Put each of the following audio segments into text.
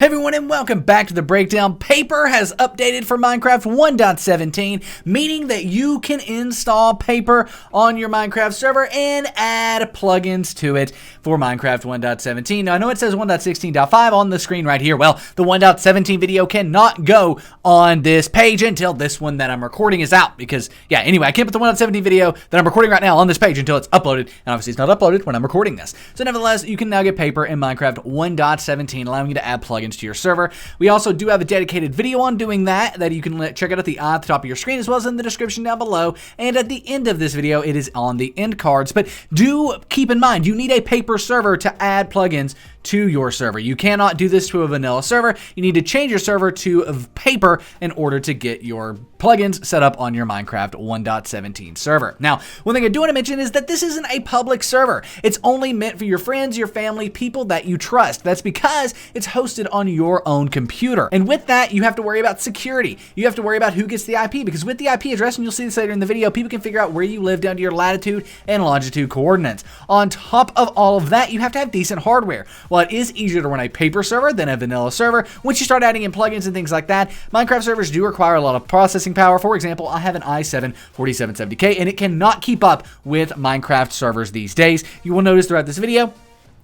everyone, and welcome back to the breakdown. Paper has updated for Minecraft 1.17, meaning that you can install Paper on your Minecraft server and add plugins to it for Minecraft 1.17. Now, I know it says 1.16.5 on the screen right here. Well, the 1.17 video cannot go on this page until this one that I'm recording is out, because, yeah, anyway, I can't put the 1.17 video that I'm recording right now on this page until it's uploaded, and obviously it's not uploaded when I'm recording this. So, nevertheless, you can now get Paper in Minecraft 1.17, allowing you to add plugins to your server. We also do have a dedicated video on doing that you can check out at the top of your screen, as well as in the description down below. And at the end of this video, it is on the end cards. But do keep in mind, you need a Paper server to add plugins to your server. You cannot do this to a vanilla server. You need to change your server to Paper in order to get your plugins set up on your Minecraft 1.17 server. Now, one thing I do want to mention is that this isn't a public server. It's only meant for your friends, your family, people that you trust. That's because it's hosted on your own computer. And with that, you have to worry about security. You have to worry about who gets the IP, because with the IP address, and you'll see this later in the video, people can figure out where you live down to your latitude and longitude coordinates. On top of all of that, you have to have decent hardware. While it is easier to run a Paper server than a vanilla server, once you start adding in plugins and things like that, Minecraft servers do require a lot of processing power. For example, I have an i7-4770K, and it cannot keep up with Minecraft servers these days. You will notice throughout this video,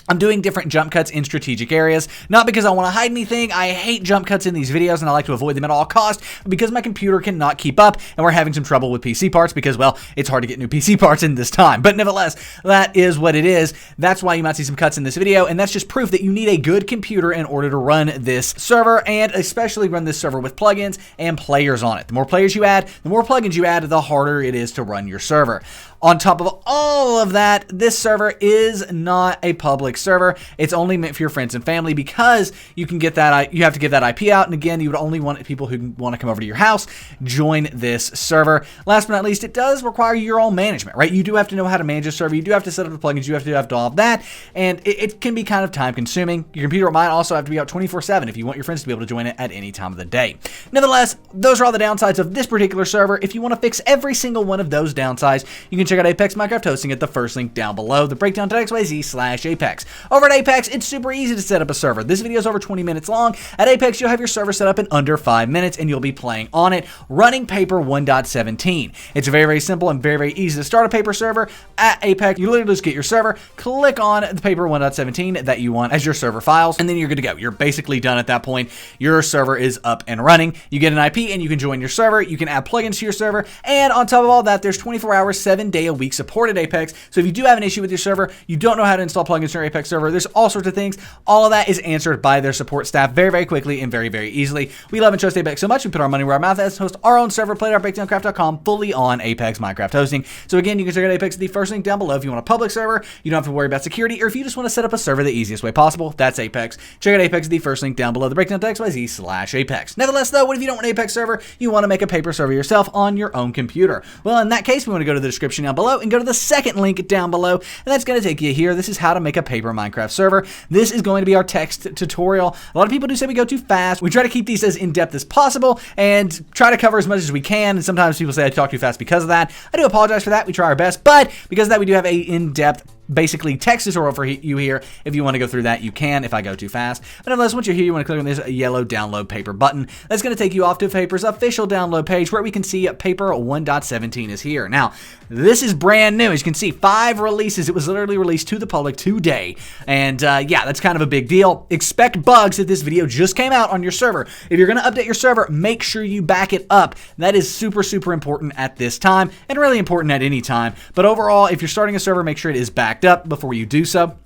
I'm doing different jump cuts in strategic areas, not because I want to hide anything. I hate jump cuts in these videos and I like to avoid them at all costs, but because my computer cannot keep up and we're having some trouble with PC parts because, well, it's hard to get new PC parts in this time. But nevertheless, that is what it is. That's why you might see some cuts in this video, and that's just proof that you need a good computer in order to run this server, and especially run this server with plugins and players on it. The more players you add, the more plugins you add, the harder it is to run your server. On top of all of that, this server is not a public server. It's only meant for your friends and family, because you can get that, you have to give that IP out, and again, you would only want people who want to come over to your house join this server. Last but not least, it does require your own management, right? You do have to know how to manage a server. You do have to set up the plugins. You have to do all of that, and it can be kind of time consuming. Your computer might also have to be out 24/7 if you want your friends to be able to join it at any time of the day. Nevertheless, those are all the downsides of this particular server. If you want to fix every single one of those downsides, you can check out Apex Minecraft Hosting at the first link down below, the breakdown.xyz/Apex. Over at Apex, it's super easy to set up a server. This video is over 20 minutes long. At Apex, you'll have your server set up in under 5 minutes, and you'll be playing on it, running Paper 1.17. It's very, very simple and very, very easy to start a Paper server. At Apex, you literally just get your server, click on the Paper 1.17 that you want as your server files, and then you're good to go. You're basically done at that point. Your server is up and running. You get an IP, and you can join your server. You can add plugins to your server, and on top of all that, there's 24 hours, 7-day-a-week support at Apex. So if you do have an issue with your server, you don't know how to install plugins to your Apex server, there's all sorts of things. All of that is answered by their support staff very, very quickly and very, very easily. We love and trust Apex so much, we put our money where our mouth is, host our own server, play.breakdowncraft.com, fully on Apex Minecraft Hosting. So again, you can check out Apex at the first link down below if you want a public server. You don't have to worry about security, or if you just want to set up a server the easiest way possible, that's Apex. Check out Apex at the first link down below, the breakdown.xyz/Apex. Nevertheless, though, what if you don't want an Apex server? You want to make a Paper server yourself on your own computer. Well, in that case, we want to go to the description down below and go to the second link down below, and that's going to take you here. This is how to make a Paper Minecraft server. This is going to be our text tutorial. A lot of people do say we go too fast. We try to keep these as in-depth as possible and try to cover as much as we can, and sometimes people say I talk too fast because of that. I do apologize for that. We try our best, but because of that, we do have a in-depth basically text tutorial for you here. If you want to go through that, you can if I go too fast. But nevertheless, once you're here, you want to click on this yellow download Paper button. That's going to take you off to Paper's official download page, where we can see Paper 1.17 is here. Now, this is brand new. As you can see, 5 releases. It was literally released to the public today. And yeah, that's kind of a big deal. Expect bugs if this video just came out on your server. If you're going to update your server, make sure you back it up. That is super, super important at this time, and really important at any time. But overall, if you're starting a server, make sure it is backed up before you do so.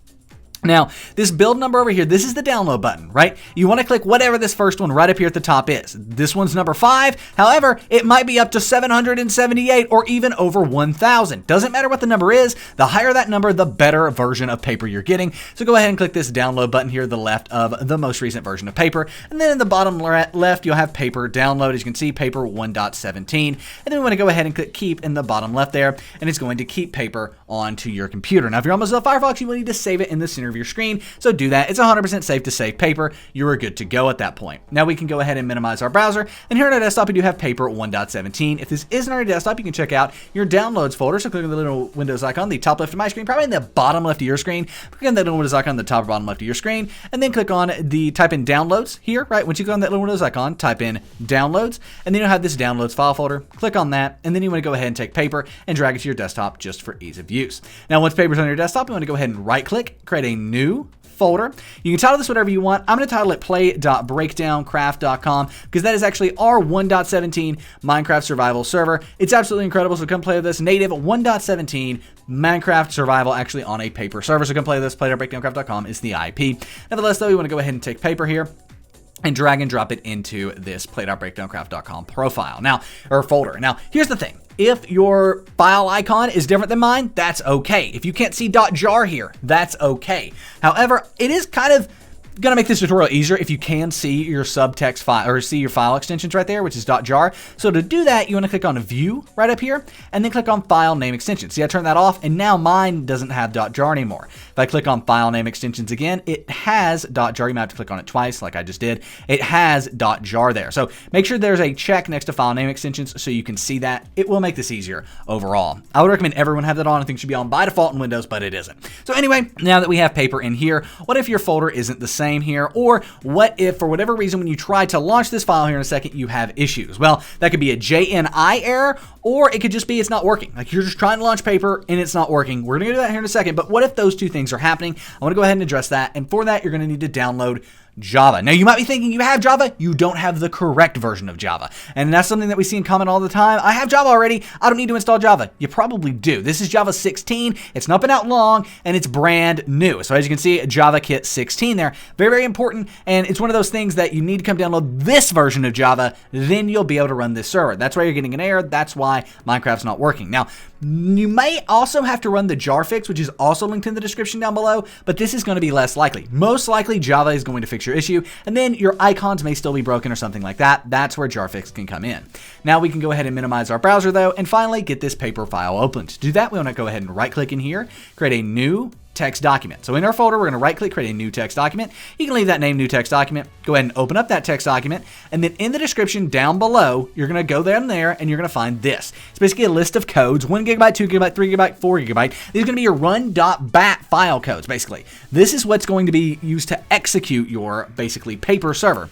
Now, this build number over here, this is the download button, right? You want to click whatever this first one right up here at the top is. This one's number 5. However, it might be up to 778 or even over 1,000. Doesn't matter what the number is. The higher that number, the better version of Paper you're getting. So go ahead and click this download button here to the left of the most recent version of Paper. And then in the bottom left, you'll have Paper download. As you can see, Paper 1.17. And then we want to go ahead and click keep in the bottom left there. And it's going to keep Paper onto your computer. Now, if you're on Mozilla Firefox, you will need to save it in the center center of your screen. So do that. It's 100% safe to save paper. You are good to go at that point. Now we can go ahead and minimize our browser. And here on our desktop, we do have Paper 1.17. If this isn't on our desktop, you can check out your downloads folder. So click on the little Windows icon, the top left of my screen, probably in the bottom left of your screen. Click on that little Windows icon, the top or bottom left of your screen, and then click on type in downloads here, right? Once you click on that little Windows icon, type in downloads, and then you'll have this downloads file folder. Click on that, and then you want to go ahead and take Paper and drag it to your desktop just for ease of use. Now, once Paper's on your desktop, you want to go ahead and right click, create a new folder. You can title this whatever you want. I'm going to title it play.breakdowncraft.com because that is actually our 1.17 Minecraft survival server. It's absolutely incredible. So come play with this native 1.17 Minecraft survival actually on a Paper server. So come play with this. Play.breakdowncraft.com is the IP. Nevertheless, though, we want to go ahead and take Paper here and drag and drop it into this play.breakdowncraft.com profile now, or folder. Now, here's the thing. If your file icon is different than mine, that's okay. If you can't see .jar here, that's okay. However, it is kind of going to make this tutorial easier if you can see your subtext file or see your file extensions right there, which is .jar. So to do that, you want to click on View right up here and then click on File Name Extensions. See, I turned that off and now mine doesn't have .jar anymore. If I click on File Name Extensions again, it has .jar. You might have to click on it twice like I just did. It has .jar there. So make sure there's a check next to File Name Extensions so you can see that. It will make this easier overall. I would recommend everyone have that on. I think it should be on by default in Windows, but it isn't. So anyway, now that we have Paper in here, what if your folder isn't the same here? Or what if, for whatever reason, when you try to launch this file here in a second, you have issues? Well, that could be a JNI error, or it could just be it's not working. Like you're just trying to launch Paper and it's not working. We're going to do that here in a second, but what if those two things are happening? I want to go ahead and address that. And for that, you're going to need to download Java. Now, you might be thinking you have Java. You don't have the correct version of Java. And that's something that we see in comment all the time. I have Java already. I don't need to install Java. You probably do. This is Java 16. It's not been out long, and it's brand new. So as you can see, Java Kit 16 there. Very, very important. And it's one of those things that you need to come download this version of Java. Then you'll be able to run this server. That's why you're getting an error. That's why Minecraft's not working. Now, you may also have to run the jar fix, which is also linked in the description down below, but this is going to be less likely. Most likely, Java is going to fix your issue, and then your icons may still be broken or something like that. That's where jar fix can come in. Now we can go ahead and minimize our browser though, and finally get this Paper file open. To do that, we want to go ahead and right click in here, create a new text document. So in our folder, we're going to right click, create a new text document. You can leave that name new text document. Go ahead and open up that text document. And then in the description down below, you're going to go down there and you're going to find this. It's basically a list of codes, 1 GB, 2 GB, 3 GB, 4 GB. These are going to be your run.bat file codes, basically. This is what's going to be used to execute your basically Paper server.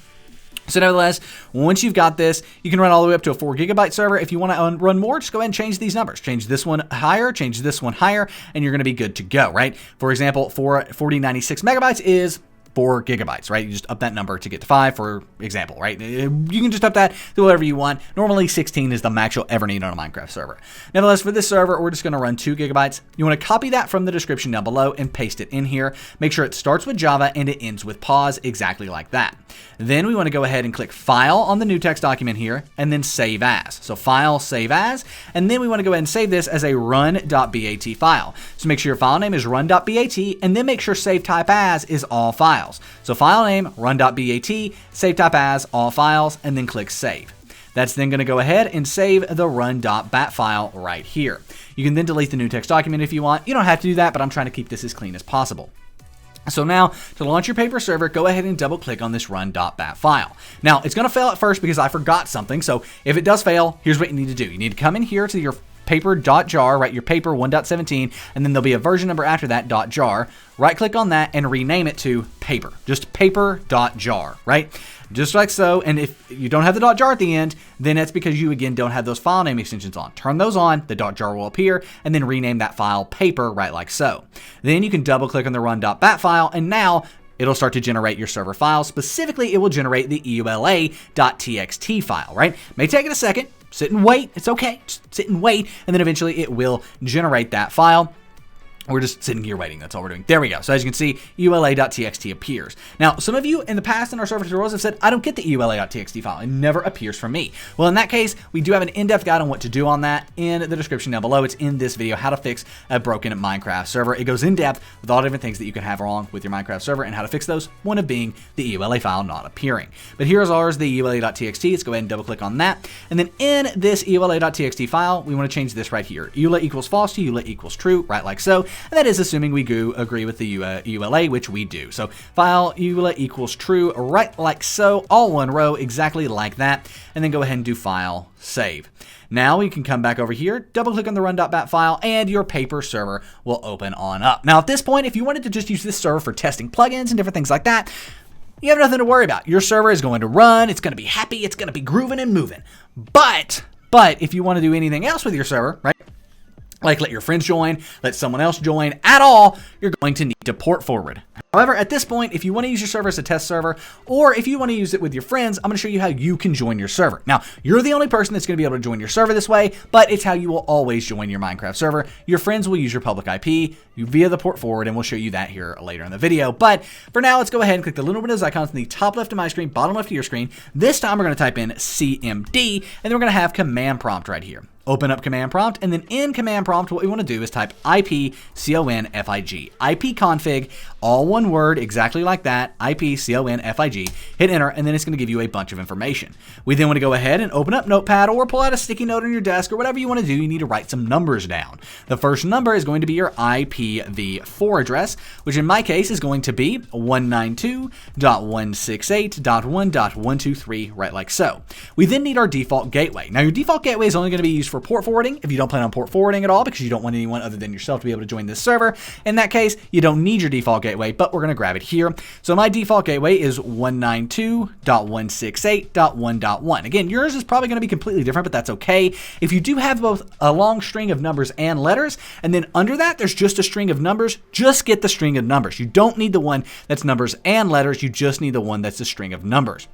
So nevertheless, once you've got this, you can run all the way up to a 4 GB server. If you want to run more, just go ahead and change these numbers. Change this one higher, change this one higher, and you're going to be good to go, right? For example, 4096 megabytes is 4 GB, right? You just up that number to get to 5, for example, right? You can just up that to whatever you want. Normally, 16 is the max you'll ever need on a Minecraft server. Nevertheless, for this server, we're just going to run 2 GB. You want to copy that from the description down below and paste it in here. Make sure it starts with Java and it ends with pause, exactly like that. Then we want to go ahead and click File on the new text document here, and then Save As. So File, Save As, and then we want to go ahead and save this as a run.bat file. So make sure your file name is run.bat, and then make sure Save Type As is all files. So file name, run.bat, save type as, all files, and then click Save. That's then going to go ahead and save the run.bat file right here. You can then delete the new text document if you want. You don't have to do that, but I'm trying to keep this as clean as possible. So now, to launch your Paper server, go ahead and double click on this run.bat file. Now, it's going to fail at first because I forgot something. So if it does fail, here's what you need to do. You need to come in here to your paper.jar, right, your Paper 1.17, and then there'll be a version number after that, .jar. Right click on that and rename it to Paper. Just paper.jar, right? Just like so. And if you don't have the .jar at the end, then that's because you, again, don't have those file name extensions on. Turn those on, the .jar will appear, and then rename that file Paper, right like so. Then you can double click on the run.bat file, and now it'll start to generate your server file. Specifically, it will generate the EULA.txt file, right? May take it a second. Sit and wait. It's okay. Just sit and wait. And then eventually it will generate that file. We're just sitting here waiting. That's all we're doing. There we go. So as you can see, EULA.txt appears. Now, some of you in the past in our server tutorials have said, I don't get the EULA.txt file. It never appears for me. Well, in that case, we do have an in-depth guide on what to do on that in the description down below. It's in this video, how to fix a broken Minecraft server. It goes in depth with all different things that you can have wrong with your Minecraft server and how to fix those, one of being the EULA file not appearing. But here's ours, the EULA.txt. Let's go ahead and double click on that. And then in this EULA.txt file, we want to change this right here. EULA equals false to EULA equals true, right like so. and that is assuming we agree with the EULA, which we do. So file EULA equals true, right like so, all one row, exactly like that, and then go ahead and do file save. Now we can come back over here, double click on the run.bat file, and your paper server will open on up. Now at this point, if you wanted to just use this server for testing plugins and different things like that, you have nothing to worry about. Your server is going to run, it's going to be happy, it's going to be grooving and moving. But if you want to do anything else with your server, right? Like let your friends join, let someone else join at all, you're going to need to port forward. However, at this point, if you want to use your server as a test server, or if you want to use it with your friends, I'm going to show you how you can join your server. Now, you're the only person that's going to be able to join your server this way, but it's how you will always join your Minecraft server. Your friends will use your public IP via the port forward, and we'll show you that here later in the video. But for now, let's go ahead and click the little Windows icons in the top left of my screen, bottom left of your screen. This time, we're going to type in CMD, and then we're going to have command prompt right here. Open up command prompt, and then in command prompt, what we want to do is type ipconfig, ipconfig, all one word, exactly like that, ipconfig, hit enter, and then it's going to give you a bunch of information. We then want to go ahead and open up Notepad or pull out a sticky note on your desk or whatever you want to do. You need to write some numbers down. The first number is going to be your IPv4 address, which in my case is going to be 192.168.1.123, right like so. We then need our default gateway. Now your default gateway is only going to be used for port forwarding if you don't plan on port forwarding at all because you don't want anyone other than yourself to be able to join this server. In that case, you don't need your default gateway, but we're going to grab it here. So my default gateway is 192.168.1.1. Again, yours is probably going to be completely different, but that's okay. If you do have both a long string of numbers and letters, and then under that, there's just a string of numbers, just get the string of numbers. You don't need the one that's numbers and letters. You just need the one that's a string of numbers.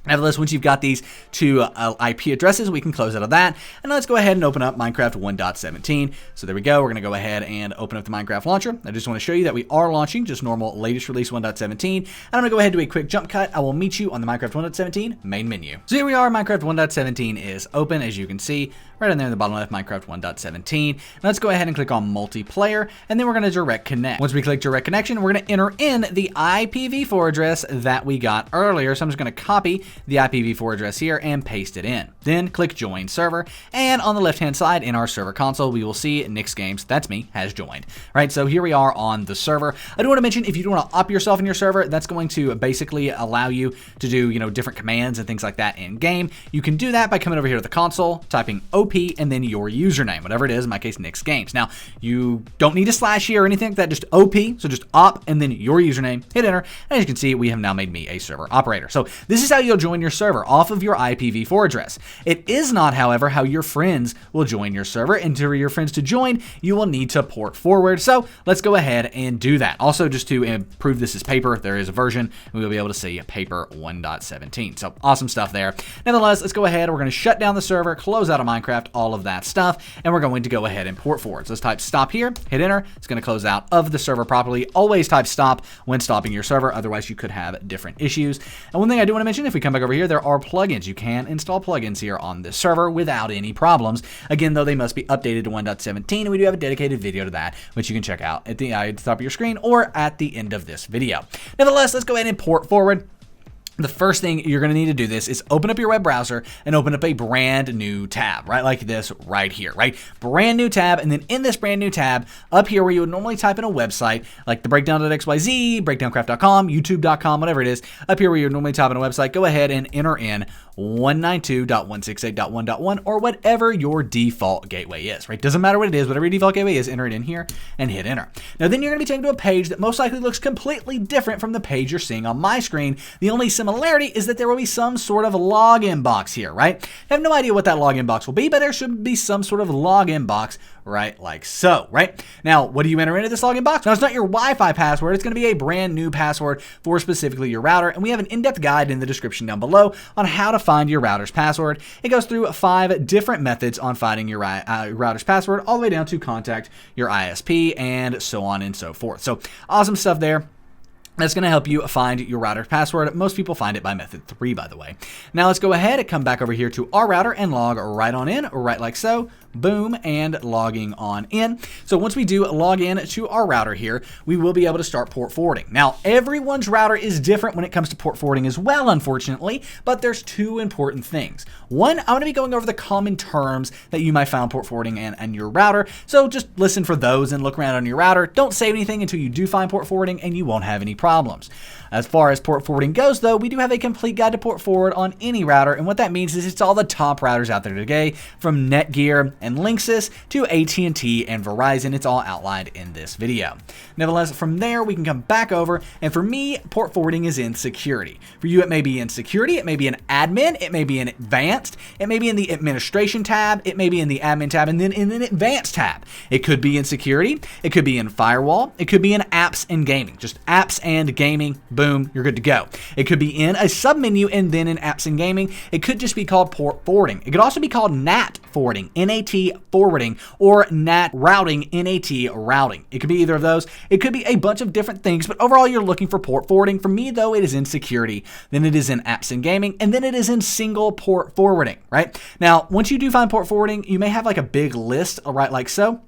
Nevertheless, once you've got these two IP addresses, we can close out of that. And let's go ahead and open up Minecraft 1.17. So there we go. We're going to go ahead and open up the Minecraft launcher. I just want to show you that we are launching just normal latest release 1.17. And I'm going to go ahead and do a quick jump cut. I will meet you on the Minecraft 1.17 main menu. So here we are. Minecraft 1.17 is open, as you can see. Right in there in the bottom left, Minecraft 1.17. Let's go ahead and click on multiplayer, and then we're going to direct connect. Once we click direct connection, we're going to enter in the IPv4 address that we got earlier. So I'm just going to copy the IPv4 address here and paste it in. Then click join server, and on the left-hand side in our server console, we will see Nix Games, that's me, has joined. Right, so here we are on the server. I do want to mention, if you do want to op yourself in your server, that's going to basically allow you to do, different commands and things like that in game. You can do that by coming over here to the console, typing OP, and then your username, whatever it is, in my case, Nix Games. Now, you don't need a slash here or anything like that, just OP, so just op, and then your username, hit enter, and as you can see, we have now made me a server operator. So this is how you'll join your server, off of your IPv4 address. It is not, however, how your friends will join your server, and for your friends to join, you will need to port forward. So let's go ahead and do that. Also, just to prove this is paper, there is a version, and we'll be able to see paper 1.17. So awesome stuff there. Nevertheless, let's go ahead. We're going to shut down the server, close out of Minecraft, all of that stuff, and we're going to go ahead and port forward. So let's type stop here, hit enter. It's going to close out of the server properly. Always type stop when stopping your server, otherwise you could have different issues. And one thing I do want to mention, if we come back over here, there are plugins. You can install plugins here on this server without any problems. Again, though, they must be updated to 1.17, and we do have a dedicated video to that, which you can check out at the top of your screen or at the end of this video. Nevertheless, let's go ahead and port forward. The first thing you're going to need to do this is open up your web browser and open up a brand new tab, right? Like this right here, right? Brand new tab. And then in this brand new tab up here where you would normally type in a website like the breakdown.xyz, breakdowncraft.com, youtube.com, whatever it is, up here where you would normally type in a website, go ahead and enter in 192.168.1.1 or whatever your default gateway is, right? Doesn't matter what it is, whatever your default gateway is, enter it in here and hit enter. Now then you're going to be taken to a page that most likely looks completely different from the page you're seeing on my screen. The only similarity is that there will be some sort of login box here, right? I have no idea what that login box will be, but there should be some sort of login box right like so, right? Now, what do you enter into this login box? Now, it's not your Wi-Fi password. It's going to be a brand new password for specifically your router, and we have an in-depth guide in the description down below on how to find your router's password. It goes through 5 different methods on finding your router's password, all the way down to contact your ISP and so on and so forth. So awesome stuff there. That's going to help you find your router's password. Most people find it by method 3, by the way. Now let's go ahead and come back over here to our router and log right on in, right like so. boom, and logging on in. So once we do log in to our router here, we will be able to start port forwarding. Now, everyone's router is different when it comes to port forwarding as well, unfortunately, but there's two important things. One, I'm going to be going over the common terms that you might find port forwarding and your router, so just listen for those and look around on your router. Don't save anything until you do find port forwarding, and you won't have any problems. As far as port forwarding goes, though, we do have a complete guide to port forward on any router, and what that means is it's all the top routers out there today, from Netgear and Linksys to AT&T and Verizon. It's all outlined in this video. Nevertheless, from there, we can come back over, and for me, port forwarding is in security. For you, it may be in security, it may be in admin, it may be in advanced, it may be in the administration tab, it may be in the admin tab, and then in an advanced tab. It could be in security, it could be in firewall, it could be in apps and gaming. Just apps and gaming, boom, you're good to go. It could be in a submenu and then in apps and gaming. It could just be called port forwarding. It could also be called NAT forwarding, NAT forwarding, or NAT routing, NAT routing. It could be either of those. It could be a bunch of different things, but overall you're looking for port forwarding. For me though, it is in security, then it is in apps and gaming, and then it is in single port forwarding, right? Now, once you do find port forwarding, you may have like a big list, right, like so.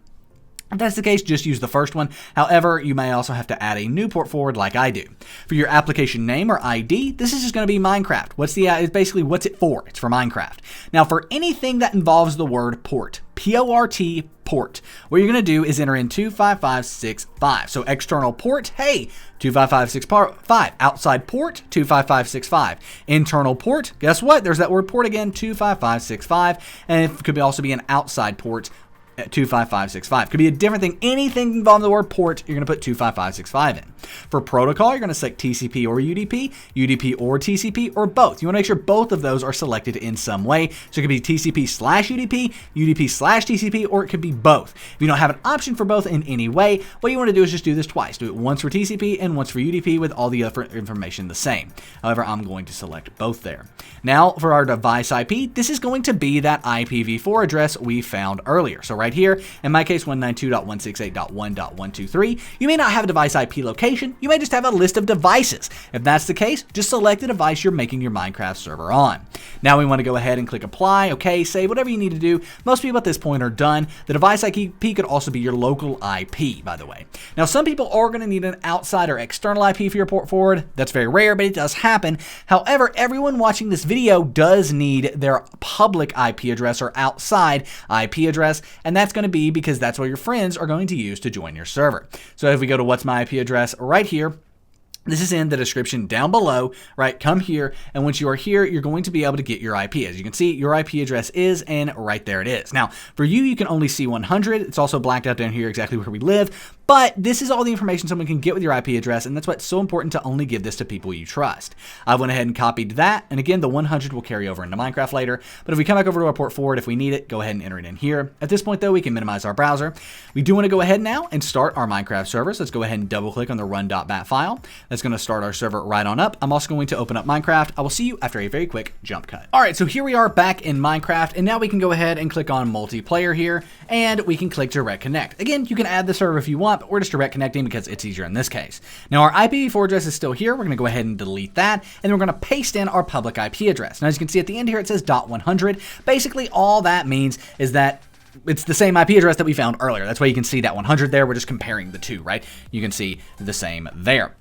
If that's the case, just use the first one. However, you may also have to add a new port forward like I do. For your application name or ID, this is just going to be Minecraft. It's basically what's it for? It's for Minecraft. Now, for anything that involves the word port, P-O-R-T, port, what you're going to do is enter in 25565. So external port, hey, 25565. Outside port, 25565. Internal port, guess what? There's that word port again, 25565. And it could also be an outside port, 25565. Could be a different thing. Anything involving the word port, you're going to put 25565 in. For protocol, you're going to select TCP or UDP, UDP or TCP, or both. You want to make sure both of those are selected in some way. So it could be TCP/UDP, UDP/TCP, or it could be both. If you don't have an option for both in any way, what you want to do is just do this twice. Do it once for TCP and once for UDP with all the other information the same. However, I'm going to select both there. Now, for our device IP, this is going to be that IPv4 address we found earlier. So right here, in my case, 192.168.1.123, you may not have a device IP location. You may just have a list of devices. If that's the case, just select the device you're making your Minecraft server on. Now we want to go ahead and click apply, okay, save, whatever you need to do. Most people at this point are done. The device IP could also be your local IP, by the way. Now, some people are going to need an outside or external IP for your port forward. That's very rare, but it does happen. However, everyone watching this video does need their public IP address or outside IP address, and that's going to be because that's what your friends are going to use to join your server. So if we go to what's my IP address right here, this is in the description down below, right? Come here, and once you are here, you're going to be able to get your IP. As you can see, your IP address is, and right there it is. Now, for you, you can only see 100. It's also blacked out down here exactly where we live, but this is all the information someone can get with your IP address, and that's why it's so important to only give this to people you trust. I went ahead and copied that, and again, the 100 will carry over into Minecraft later, but if we come back over to our port forward, if we need it, go ahead and enter it in here. At this point, though, we can minimize our browser. We do want to go ahead now and start our Minecraft server, so let's go ahead and double-click on the run.bat file. That's going to start our server right on up. I'm also going to open up Minecraft. I will see you after a very quick jump cut. All right, so here we are back in Minecraft, and now we can go ahead and click on multiplayer here, and we can click direct connect. Again, you can add the server if you want, but we're just direct connecting because it's easier in this case. Now our IPv4 address is still here. We're going to go ahead and delete that, and then we're going to paste in our public IP address. Now, as you can see at the end here, it says .100. Basically, all that means is that it's the same IP address that we found earlier. That's why you can see that 100 there. We're just comparing the two, right? You can see the same there.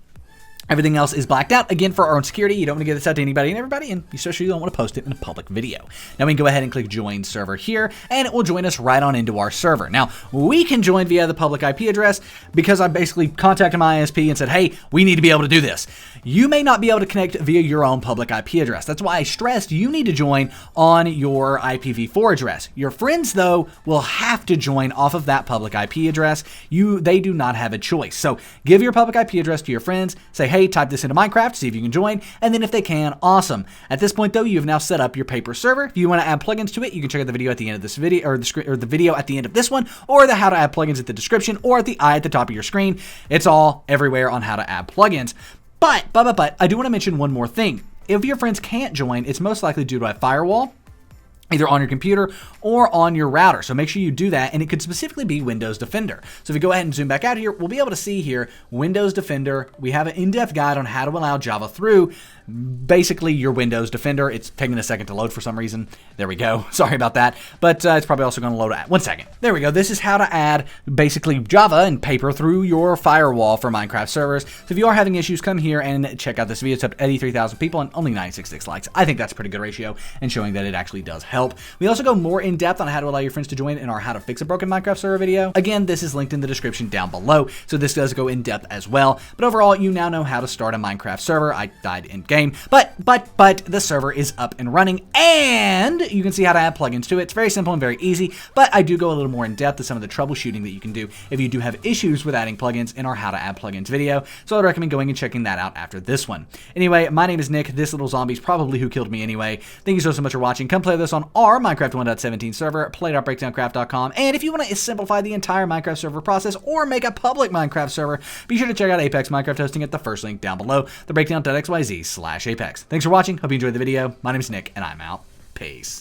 Everything else is blacked out. Again, for our own security, you don't want to give this out to anybody and everybody, and especially you don't want to post it in a public video. Now we can go ahead and click join server here, and it will join us right on into our server. Now, we can join via the public IP address because I basically contacted my ISP and said, hey, we need to be able to do this. You may not be able to connect via your own public IP address. That's why I stressed you need to join on your IPv4 address. Your friends, though, will have to join off of that public IP address. They do not have a choice. So give your public IP address to your friends. Say, hey, type this into Minecraft, see if you can join, and then if they can, awesome. At this point, though, you have now set up your Paper server. If you want to add plugins to it, you can check out the video at the end of this video, or the video at the end of this one, or the how to add plugins at the description, or at the eye at the top of your screen. It's all everywhere on how to add plugins. But I do want to mention one more thing. If your friends can't join, it's most likely due to a firewall, either on your computer or on your router. So make sure you do that, and it could specifically be Windows Defender. So if we go ahead and zoom back out here, we'll be able to see here Windows Defender. We have an in-depth guide on how to allow Java through basically your Windows Defender. It's taking a second to load for some reason. There we go. Sorry about that. But it's probably also going to load at 1 second. There we go. This is how to add basically Java and Paper through your firewall for Minecraft servers. So if you are having issues, come here and check out this video. It's up to 83,000 people and only 966 likes. I think that's a pretty good ratio and showing that it actually does help. We also go more in depth on how to allow your friends to join in our How to Fix a Broken Minecraft Server video. Again, this is linked in the description down below. So this does go in depth as well. But overall, you now know how to start a Minecraft server. I died in game, but the server is up and running, and you can see how to add plugins to it. It's very simple and very easy, but I do go a little more in depth to some of the troubleshooting that you can do if you do have issues with adding plugins in our How to Add Plugins video. So I'd recommend going and checking that out after this one. Anyway, my name is Nick. This little zombie's probably who killed me anyway. Thank you so much for watching. Come play this on our Minecraft 1.17 server, play.breakdowncraft.com, and if you want to simplify the entire Minecraft server process or make a public Minecraft server, be sure to check out Apex Minecraft Hosting at the first link down below, thebreakdown.xyz/Apex. Thanks for watching. Hope you enjoyed the video. My name is Nick, and I'm out. Peace.